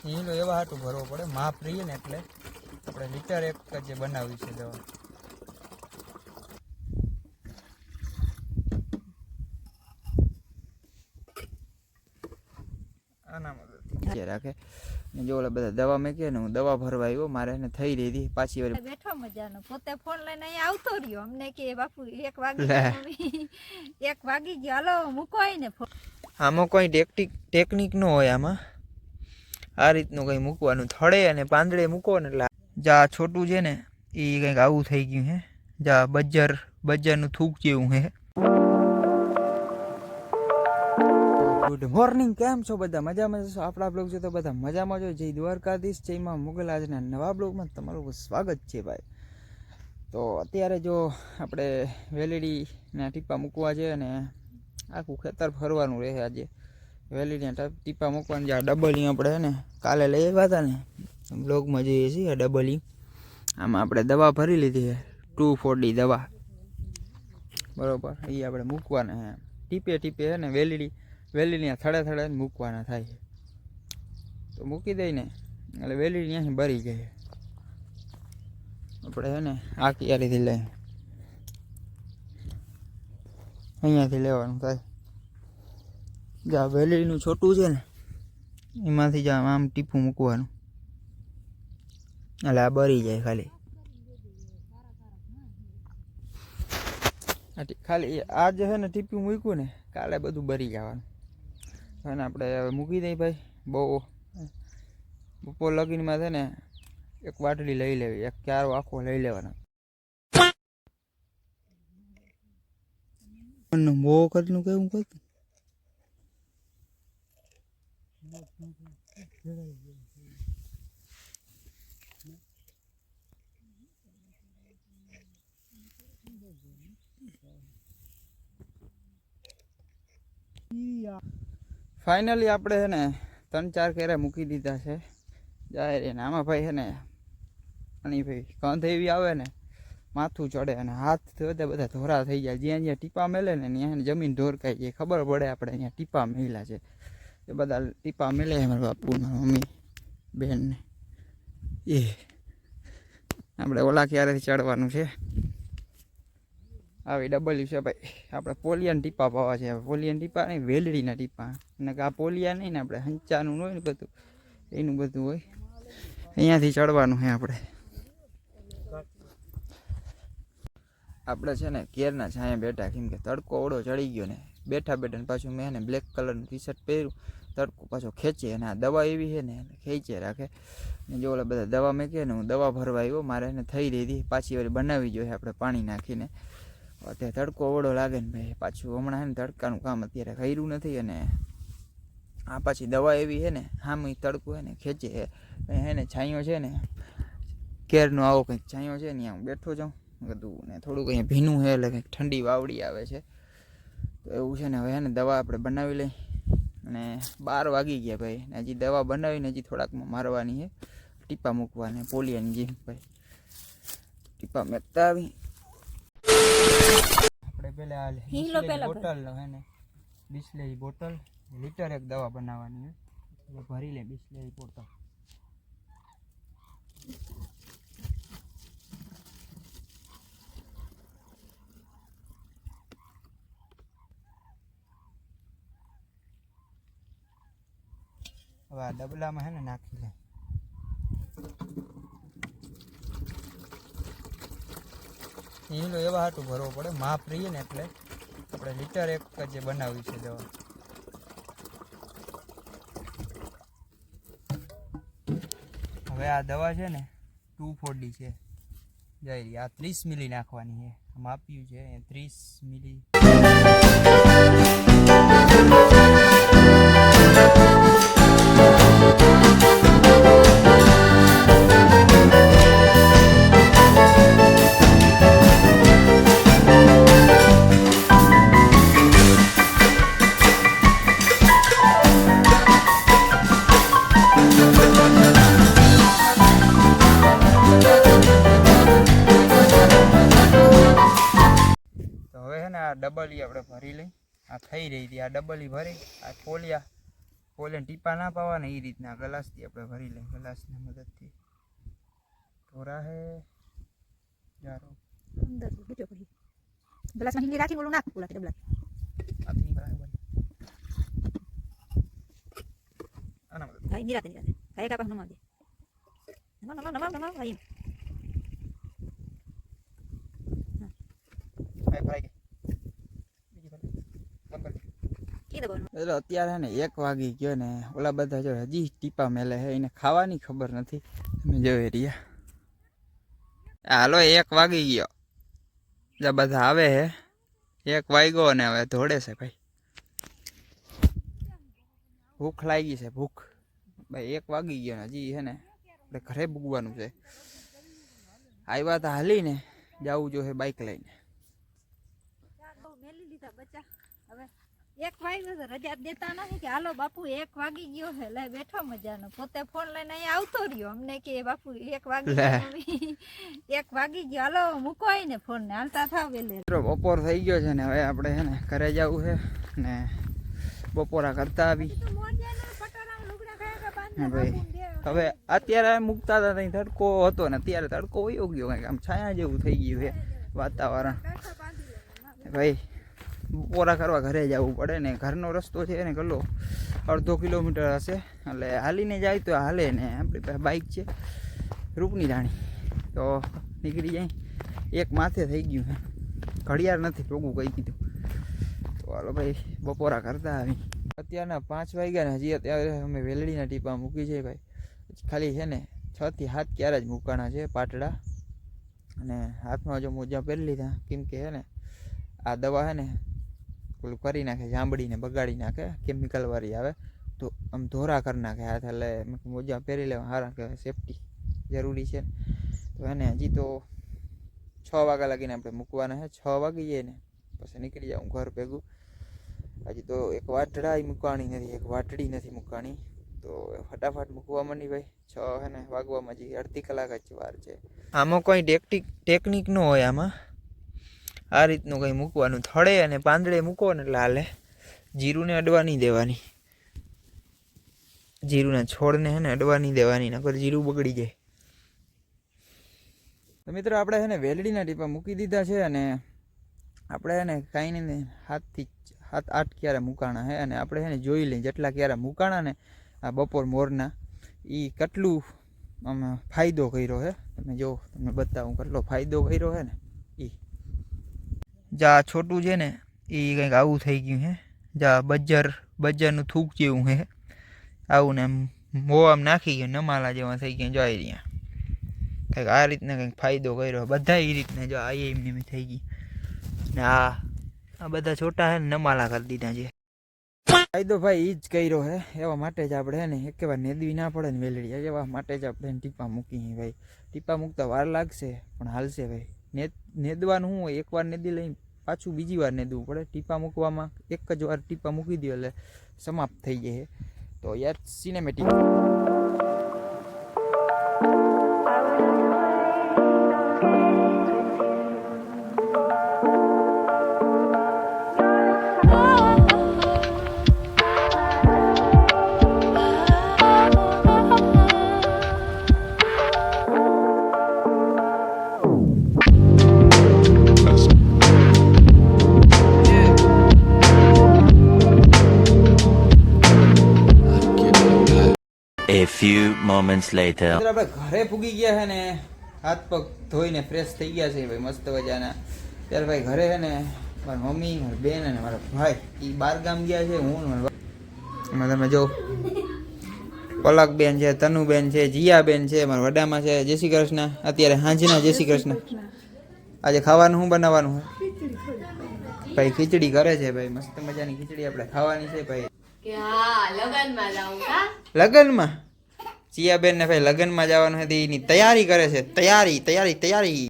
ઈલો એવા હાટું ભરવો પડે, માપ રહીએ ને એટલે આપણે લીટર એક જ બનાવી છે દવા. રાખે જો ઓલા બધા દવા મેં કે ને હું દવા ભરવા આવ્યો, મારે એને થઈ રહી હતી પાછી વાર બેઠો મજાનો પોતે ફોન લઈને અહીંયા આવતો રહ્યો. અમને કે બાપુ 1 વાગી ગયો, 1 વાગી ગયો, હાલો મૂકો ને ફોન. આમાં કોઈ ટેકનિક ન હોય, આમાં આ રીતનું કંઈ મૂકવાનું, થડે અને પાંદડે મૂકો ને એટલે જા છોટું છે ને એ કંઈક આવું થઈ ગયું હે, જા બજરનું થૂક જેવું હે. ગુડ મોર્નિંગ, કેમ છો બધા? મજામાં છો? આપણા બ્લોગ છે તો બધા મજામાં છો. જય દ્વારકાધીશ, જય માં મુગલ. આજના નવા બ્લોગમાં તમારું સ્વાગત છે ભાઈ. તો અત્યારે જો આપણે વેલેડીના ટીપા મૂકવા છે અને આખું ખેતર ફરવાનું રહે. આજે વેલેડીના ટીપા મૂકવાની, જે ડબલિંગ આપણે ને કાલે લઈ આવ્યા હતા ને બ્લોગમાં જોઈએ છીએ. આ ડબલિંગ આમાં આપણે દવા ભરી લીધી છે, 2,4-D દવા, બરાબર. એ આપણે મૂકવાના હે ટીપે ટીપે છે ને વેલીની થડે મૂકવાના થાય છે. તો મૂકી દઈને એટલે વેલી ત્યાંથી ભરી જાય. આપણે છે ને આ ક્યારેથી લઈ અહીંયાથી લેવાનું થાય. જ્યાં વેલીનું છોટું છે ને એમાંથી જ આમ ટીપું મૂકવાનું એટલે આ ભરી જાય. ખાલી આ જે છે ને ટીપું મૂક્યું ને કાલે બધું ભરી જવાનું. અને આપણે હવે મૂકી દઈએ ભાઈ. બપોર લગીનમાં છે ને એક વાટડી લઈ લેવી, એક ક્યારો આખો લઈ લેવાનો. બહુ કરનું કેવું કરતું ફાઇનલી આપણે છે ને 3-4 કેરા મૂકી દીધા છે જાહેર. એને આમાં ભાઈ છે ને અને ભાઈ કંધ એવી આવે ને માથું ચડે અને હાથ બધા ધોરા થઈ જાય. જ્યાં ટીપા મેલે ને ત્યાં જમીન ઢોરકાઈ જાય, ખબર પડે આપણે અહીંયા ટીપા મેલા છે. એ બધા ટીપા મેલે મારા બાપુ, મમ્મી, બેનને. એ આપણે ઓલા ક્યારેથી ચડવાનું છે. આવી ડબલ્યુ છે ભાઈ. આપણે પોલિયાના ટીપા પાવા છે. પોલિયાના ટીપા નહીં, વેલડીના ટીપા. અને આ પોલિયા નહીં ને આપણે હંચાનું હોય ને બધું, એનું બધું હોય. અહીંયાથી ચડવાનું છે આપણે. છે ને કેરના છાંયા બેઠા, કેમ કે તડકો ઓળો ચડી ગયો ને બેઠા ને પાછું મેં ને બ્લેક કલરનું ટી-શર્ટ પહેર્યું. તડકો પાછો ખેંચે અને આ દવા એવી છે ને ખેંચે રાખે. જો ઓલા બધા દવા મેં કે ને હું દવા ભરવા આવ્યો, મારે એને થઈ રહી હતી પાછી વાર બનાવી જોઈએ આપણે પાણી નાખીને. અત્યારે તડકો ઓળો લાગે ને ભાઈ, પાછું હમણાં છે ને તડકાનું કામ અત્યારે કર્યું નથી. અને આ પાછી દવા એવી છે ને હામી તડકો છે ને ખેંચે હે ને. છાંયો છે ને કેરનો આવો કંઈક છાંયો છે ને, હું બેઠો જાઉં બધું ને થોડુંક અહીંયા ભીનું છે એટલે કંઈક ઠંડી વાવડી આવે છે. તો એવું છે ને હવે છે ને દવા આપણે બનાવી લઈ. અને 12 વાગી ગયા ભાઈ, ને હજી દવા બનાવીને હજી થોડાકમાં મારવાની છે, ટીપા મૂકવાને પોલિયાની જેમ ભાઈ. ટીપા મેકતા આવી આપણે પેલા બોટલ હે ને બિસ્લેરી બોટલ લીટર એક દવા બનાવવાની છે. ભરી લે બિસ્લેરી બોટલ. હવે આ ડબલામાં હે ને નાખી લે. ઈલો એવા હાટું ભરવો પડે, માપ રહીએ ને એટલે આપણે લીટર એક જ બનાવી છે દવા. હવે આ દવા છે ને 2,4-D છે જાય. આ 30 મિલી નાખવાની છે, માપ્યું છે 30 મિલી. ડબલી આપણે ભરી લઈ. આ થઈ રહી હતી, આ ડબલી ભરી આ પોલિયા પોલે ટીપા ના પાવા ને એ રીતના ગ્લાસથી આપણે ભરી લઈએ ગ્લાસની મદદથી ધોરા હે યારો અંદર બીજો પડી ગ્લાસમાં હિંગી રાખી ઓલું નાખ ઓલા ડબલા આથી બરાબર આના મદદ ભાઈ નિરાતે કાઈ કાપા નમા દે નમા ભાઈ ભાઈ બીજી ભલે કી દે બોલ એટલે અત્યારે હે ને 1 વાગી ગયો ને ઓલા બધા જો હજી ટીપા મેલે હે એને ખાવાની ખબર નથી તમે જોઈ રહ્યા હાલો 1 વાગી ગયો જે બધા આવે હે 1 વાગ્યો ને હવે ધોડે છે ભાઈ ભૂખ લાગી છે ભૂખ ભાઈ 1 વાગી ગયો ને હજી હે ને આપણે ઘરે ભૂગવાનું છે આવ્યા તો હાલી ને જવું જો હે બાઇક લઈને મેલી લીધા બચ્ચા હવે 1 વાગ્યો તો રજા દેતા નથી કે હાલો બાપુ 1 વાગી ગયો હે લે બેઠો મજાનો પોતે ફોન લઈને અહીંયા આવતો રહ્યો અમને કે બાપુ 1 વાગી ગયો 1 વાગી ગયો હાલો મૂકો ને ફોન ને હાલતા થાવ વેલે બપોર થઈ ગયો છે ને હવે આપણે હે ને ઘરે જવું છે ને બપોરા કરતા આવી ભાઈ હવે અત્યારે મૂકતા હતા ત્યાં તડકો હતો ને અત્યારે તડકો વયો ગયો કંઈક આમ છાયા જેવું થઈ ગયું છે વાતાવરણ ભાઈ બપોરા કરવા ઘરે જવું પડે ને ઘરનો રસ્તો છે ને ગલો 1/2 કિલોમીટર હશે એટલે હાલીને જાય તો હાલે ને આપણી પાસે બાઇક છે રૂપની રાણી તો નીકળી જાય એક માથે થઈ ગયું છે ઘડિયાળ નથી ટોગું કહી કીધું તો હાલો ભાઈ બપોરા કરતા આવી અત્યારના 5 વાગ્યા ને હજી અત્યારે અમે વેલડીના ટીપા મૂકી છે ભાઈ ખાલી છે ને 6 થી 7 ક્યારે જ મૂકાણા છે પાટડા અને હાથમાં જો મોજા પહેરી લીધા કેમ કે છે ને આ દવા છે ને પેલું કરી નાખે જાંબડીને બગાડી નાખે કેમિકલવાળી આવે તો આમ ધોરા કરી નાખે હાથ એટલે મોજા પહેરી લેવા સારા કહેવાય સેફટી જરૂરી છે તો એને હજી તો 6 વાગ્યા લાગીને આપણે મૂકવાના છે 6 વાગી જાય ને પછી નીકળી જાઉં ઘર ભેગું હજી તો એક વાટડા મૂકવાની નથી એક વાટડી નથી મૂકવાની તો ફટાફટ મૂકવા માંડી ભાઈ 6 હે ને વાગવામાં હજી અડધી કલાક જ વાર છે આમાં કોઈ ટેકનિક ન હોય આમાં આ રીતનું કંઈ મૂકવાનું થડે અને પાંદડે મૂકો ને એટલે હાલે જીરુંને અડવા નહીં દેવાની જીરુંના છોડને હે ને અડવા નહીં દેવાની નકર જીરું બગડી જાય તો મિત્રો આપણે છે ને વેલડીના ટીપા મૂકી દીધા છે અને આપણે છે ને કાંઈ નહીં 7 થી 8 ક્યારે મૂકાણા છે અને આપણે છે ને જોઈ લઈએ જેટલા ક્યારે મૂકાણા ને આ બપોર મોરના એ કેટલું આમાં ફાયદો કર્યો છે તમે જો તમને બતાવું કેટલો ફાયદો કર્યો છે ને એ જા છોટું છે ને એ કંઈક આવું થઈ ગયું છે જા બજ્જરનું થૂક જેવું છે આવું ને આમ મોં નાખી ગયું નમાલા જેવા થઈ ગયા જોઈ રહ્યા કંઈક આ રીતના કંઈક ફાયદો કર્યો બધા એ રીતના જો આ એમને થઈ ગઈ ને આ બધા છોટા છે ને નમાલા કરી દીધા છે ફાયદો ભાઈ એ જ કર્યો છે એવા માટે જ આપણે છે ને એક વાર નેદવી ના પડે ને વેલડી એવા માટે જ આપણે ટીપા મૂકીએ ભાઈ ટીપા મૂકતા વાર લાગશે પણ હાલશે ભાઈ નેદવાનું શું હોય એકવાર નેદી લઈને પાછું બીજી વાર નેદવું પડે ટીપા મૂકવામાં એક જ વાર ટીપા મૂકી દો એટલે સમાપ્ત થઈ જાય તો યાર cinematic A few moments later. આપણે ઘરે પૂગી ગયા છે ને હાથ પગ ધોઈને ફ્રેશ થઈ ગયા છે ભાઈ મસ્ત મજાના ત્યારે ભાઈ ઘરે છે ને મારી મમ્મી મારી બેન અને મારા ભાઈ એ 12 ગામ ગયા છે હું એમાં તમે જો પલક બેન છે તનુ બેન છે જીયા બેન છે મારા વડામાં છે જય શ્રી કૃષ્ણ અત્યારે હાંજના જય શ્રી કૃષ્ણ આજે ખાવાનું શું બનાવવાનું હોય ભાઈ ખીચડી કરે છે ભાઈ મસ્ત મજાની ખીચડી આપણે ખાવાની છે ભાઈ લગનમાં ચિયાબેન ને ભાઈ લગનમાં જવાનું હતી એની તૈયારી કરે છે તૈયારી